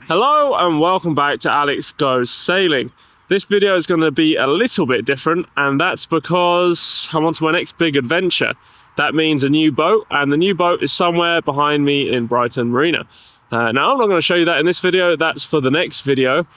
Hello and welcome back to Alex Goes Sailing. This video is going to be a little bit different, and that's because I'm on to my next big adventure. That means a new boat, and the new boat is somewhere behind me in Brighton Marina. Now I'm not going to show you that in this video, that's for the next video,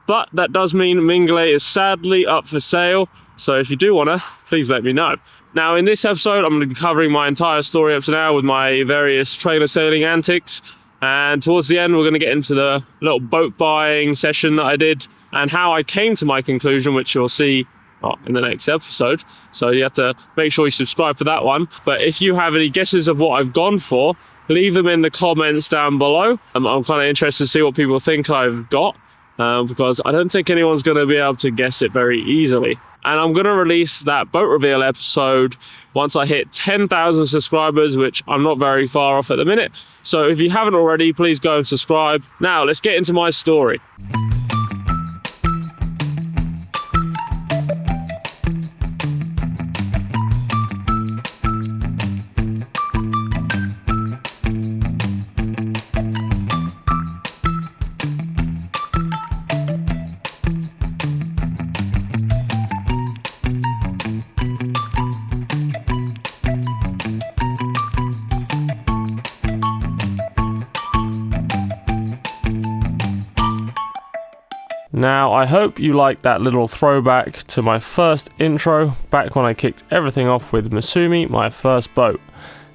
but that does mean Mingulay is sadly up for sale, so if you do want to, please let me know. Now in this episode I'm going to be covering my entire story up to now with my various trailer sailing antics. And towards the end, we're going to get into the little boat buying session that I did and how I came to my conclusion, which you'll see in the next episode. So you have to make sure you subscribe for that one. But if you have any guesses of what I've gone for, leave them in the comments down below. I'm kind of interested to see what people think I've got because I don't think anyone's going to be able to guess it very easily. And I'm going to release that boat reveal episode once I hit 10,000 subscribers, which I'm not very far off at the minute. So if you haven't already, please go and subscribe. Now, let's get into my story. Now, I hope you liked that little throwback to my first intro, back when I kicked everything off with Masumi, my first boat.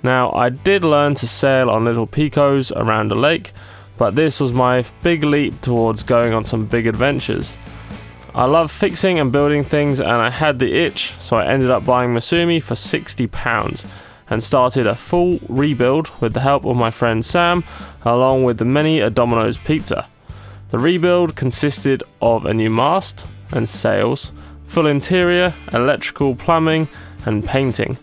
Now, I did learn to sail on little picos around a lake, but this was my big leap towards going on some big adventures. I love fixing and building things, and I had the itch, so I ended up buying Masumi for £60 and started a full rebuild with the help of my friend Sam, along with the many a Domino's pizza. The rebuild consisted of a new mast and sails, full interior, electrical, plumbing and painting.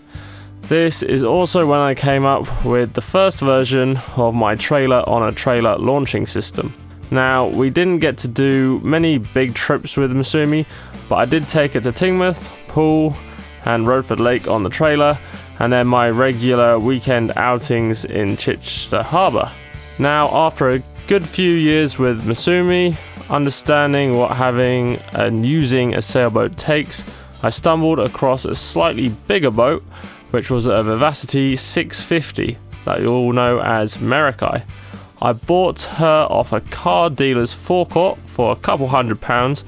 This is also when I came up with the first version of my trailer on a trailer launching system. Now, we didn't get to do many big trips with Masumi, but I did take it to Tingmouth, Poole and Rodford Lake on the trailer, and then my regular weekend outings in Chichester Harbour. Now, after a good few years with Masumi, understanding what having and using a sailboat takes, I stumbled across a slightly bigger boat, which was a Vivacity 650 that you all know as Mingulay. I bought her off a car dealer's forecourt for a couple £100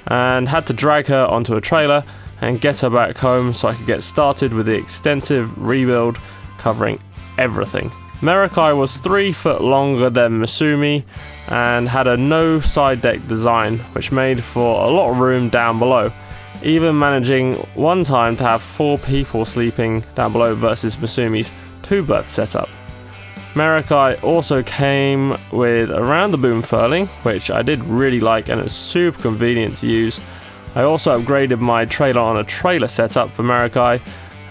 and had to drag her onto a trailer and get her back home so I could get started with the extensive rebuild covering everything. Mingulay was 3 foot longer than Masumi and had a no side deck design, which made for a lot of room down below, even managing one time to have 4 people sleeping down below versus Masumi's 2-berth setup. Mingulay also came with a round the boom furling, which I did really like and it's super convenient to use. I also upgraded my trailer on a trailer setup for Mingulay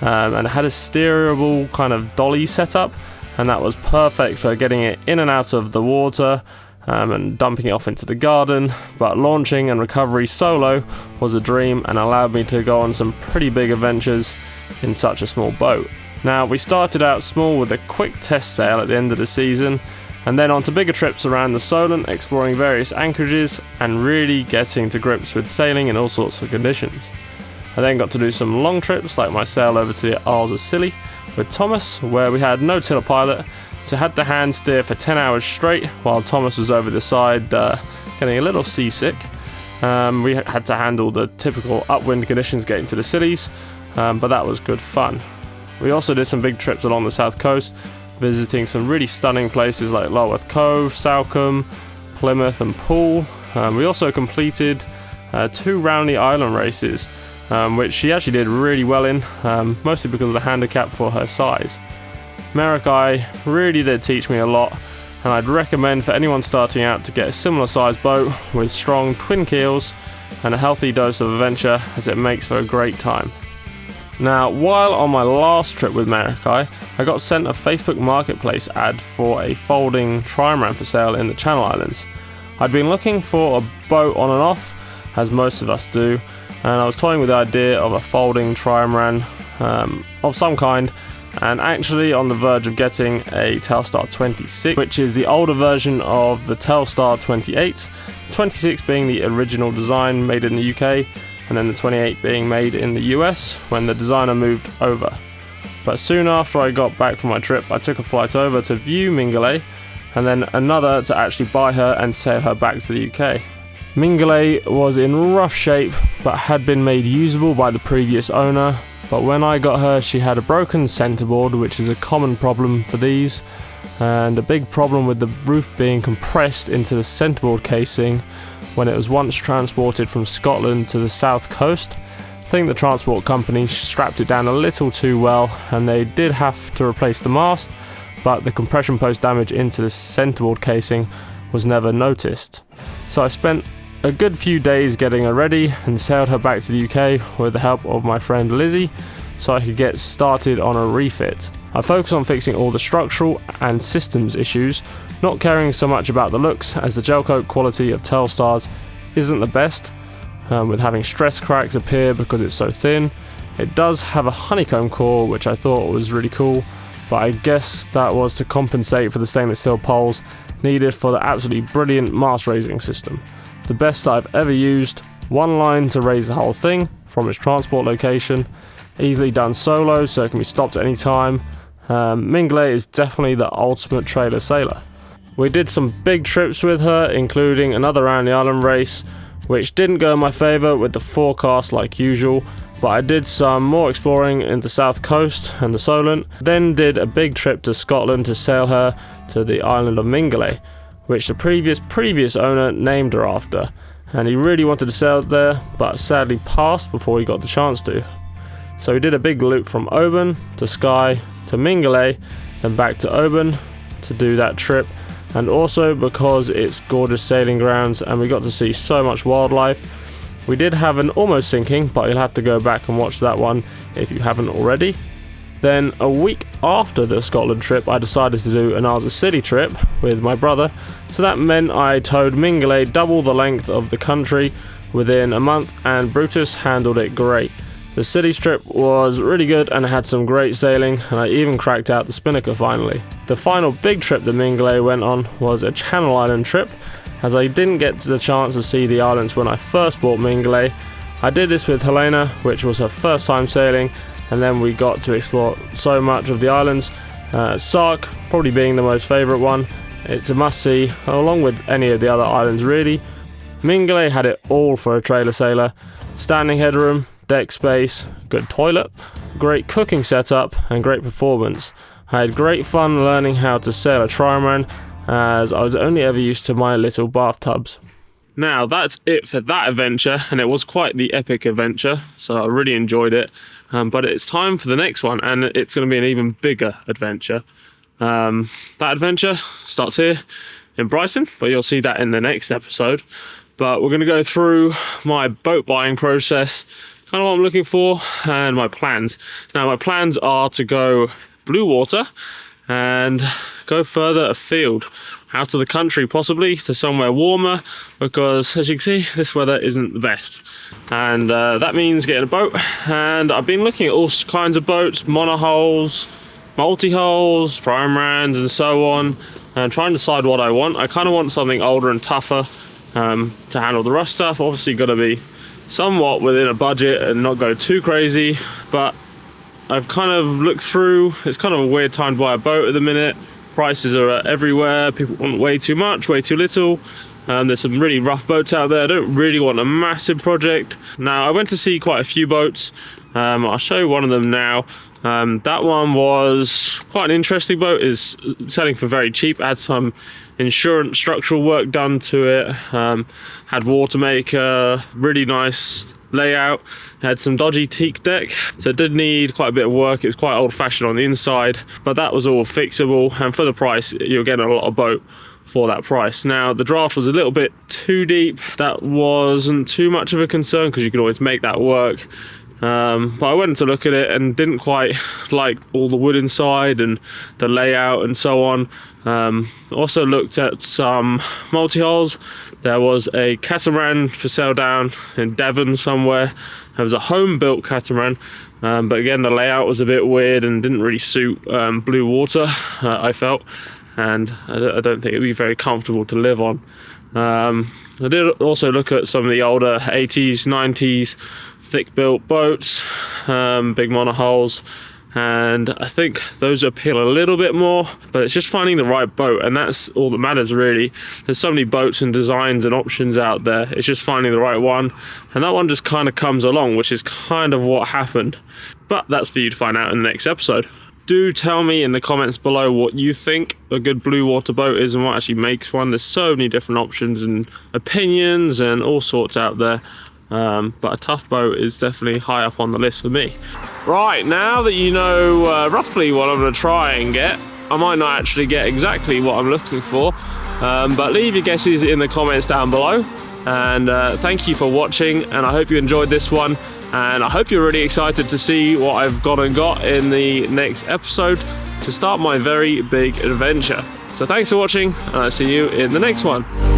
and had a steerable kind of dolly setup, and that was perfect for getting it in and out of the water and dumping it off into the garden, but launching and recovery solo was a dream and allowed me to go on some pretty big adventures in such a small boat. Now, we started out small with a quick test sail at the end of the season, and then on to bigger trips around the Solent, exploring various anchorages and really getting to grips with sailing in all sorts of conditions. I then got to do some long trips like my sail over to the Isles of Scilly with Thomas, where we had no tiller pilot, so had to hand steer for 10 hours straight while Thomas was over the side getting a little seasick. We had to handle the typical upwind conditions getting to the Scillies, but that was good fun. We also did some big trips along the south coast, visiting some really stunning places like Lulworth Cove, Salcombe, Plymouth and Poole. We also completed 2 Roundly Island races, which she actually did really well in, mostly because of the handicap for her size. Mingulay really did teach me a lot, and I'd recommend for anyone starting out to get a similar sized boat with strong twin keels and a healthy dose of adventure, as it makes for a great time. Now, while on my last trip with Mingulay, I got sent a Facebook Marketplace ad for a folding trimaran for sale in the Channel Islands. I'd been looking for a boat on and off, as most of us do, and I was toying with the idea of a folding trimaran of some kind, and actually on the verge of getting a Telstar 26, which is the older version of the Telstar 28, 26 being the original design made in the UK, and then the 28 being made in the US when the designer moved over. But soon after I got back from my trip, I took a flight over to view Mingulay, and then another to actually buy her and sail her back to the UK. Mingulay was in rough shape, but had been made usable by the previous owner, but when I got her she had a broken centerboard, which is a common problem for these, and a big problem with the roof being compressed into the centerboard casing when it was once transported from Scotland to the south coast. I think the transport company strapped it down a little too well, and they did have to replace the mast, but the compression post damage into the centerboard casing was never noticed. So I spent a good few days getting her ready and sailed her back to the UK with the help of my friend Lizzie so I could get started on a refit. I focused on fixing all the structural and systems issues, not caring so much about the looks as the gel coat quality of Telstar's isn't the best, with having stress cracks appear because it's so thin. It does have a honeycomb core, which I thought was really cool, but I guess that was to compensate for the stainless steel poles needed for the absolutely brilliant mast raising system. The best that I've ever used, one line to raise the whole thing from its transport location, easily done solo so it can be stopped at any time. Mingulay is definitely the ultimate trailer sailor. We did some big trips with her, including another round the island race, which didn't go in my favour with the forecast like usual, but I did some more exploring in the south coast and the Solent, then did a big trip to Scotland to sail her to the island of Mingulay, which the previous owner named her after, and he really wanted to sail there, but sadly passed before he got the chance to. So we did a big loop from Oban to Skye to Mingulay, then back to Oban to do that trip, and also because it's gorgeous sailing grounds and we got to see so much wildlife. We did have an almost sinking, but you'll have to go back and watch that one if you haven't already. Then a week after the Scotland trip, I decided to do an Isles of Scilly trip with my brother, so that meant I towed Mingulay double the length of the country within a month, and Brutus handled it great. The Scilly trip was really good and had some great sailing, and I even cracked out the spinnaker finally. The final big trip that Mingulay went on was a Channel Island trip, as I didn't get the chance to see the islands when I first bought Mingulay. I did this with Helena, which was her first time sailing, and then we got to explore so much of the islands. Sark probably being the most favourite one. It's a must-see, along with any of the other islands really. Mingulay had it all for a trailer sailor: standing headroom, deck space, good toilet, great cooking setup, and great performance. I had great fun learning how to sail a trimaran, as I was only ever used to my little bathtubs. Now that's it for that adventure, and it was quite the epic adventure, so I really enjoyed it. But it's time for the next one, and it's going to be an even bigger adventure. That adventure starts here in Brighton, but you'll see that in the next episode. But we're going to go through my boat buying process, kind of what I'm looking for, and my plans. Now my plans are to go blue water and go further afield, out of the country possibly, to somewhere warmer, because as you can see this weather isn't the best, and that means getting a boat. And I've been looking at all kinds of boats, monohulls, multi-hulls, trimarans and so on, and trying to decide what I want. I kind of want something older and tougher to handle the rough stuff. Obviously got to be somewhat within a budget and not go too crazy, but I've kind of looked through. It's kind of a weird time to buy a boat at the minute. Prices are everywhere. People want way too much, way too little. There's some really rough boats out there. I don't really want a massive project. Now I went to see quite a few boats. I'll show you one of them now. That one was quite an interesting boat. Is selling for very cheap. Had some insurance structural work done to it. Had water maker, really nice layout. Had some dodgy teak deck, so it did need quite a bit of work. It's quite old-fashioned on the inside, but that was all fixable, and for the price you're getting a lot of boat for that price. Now the draft was a little bit too deep. That wasn't too much of a concern because you could always make that work. But I went to look at it and didn't quite like all the wood inside and the layout and so on. Also looked at some multi-hulls. There was a catamaran for sale down in Devon somewhere. There was a home-built catamaran, but again the layout was a bit weird and didn't really suit blue water, I felt, and I don't think it'd be very comfortable to live on. I did also look at some of the older 80s, 90s thick-built boats, big monohulls, and I think those appeal a little bit more, but it's just finding the right boat, and that's all that matters really. There's so many boats and designs and options out there. It's just finding the right one, and that one just kind of comes along, which is kind of what happened. But that's for you to find out in the next episode. Do tell me in the comments below what you think a good blue water boat is and what actually makes one. There's so many different options and opinions and all sorts out there. But a tough boat is definitely high up on the list for me. Right, now that you know roughly what I'm going to try and get, I might not actually get exactly what I'm looking for, but leave your guesses in the comments down below. And thank you for watching, and I hope you enjoyed this one, and I hope you're really excited to see what I've got in the next episode to start my very big adventure. So thanks for watching, and I'll see you in the next one.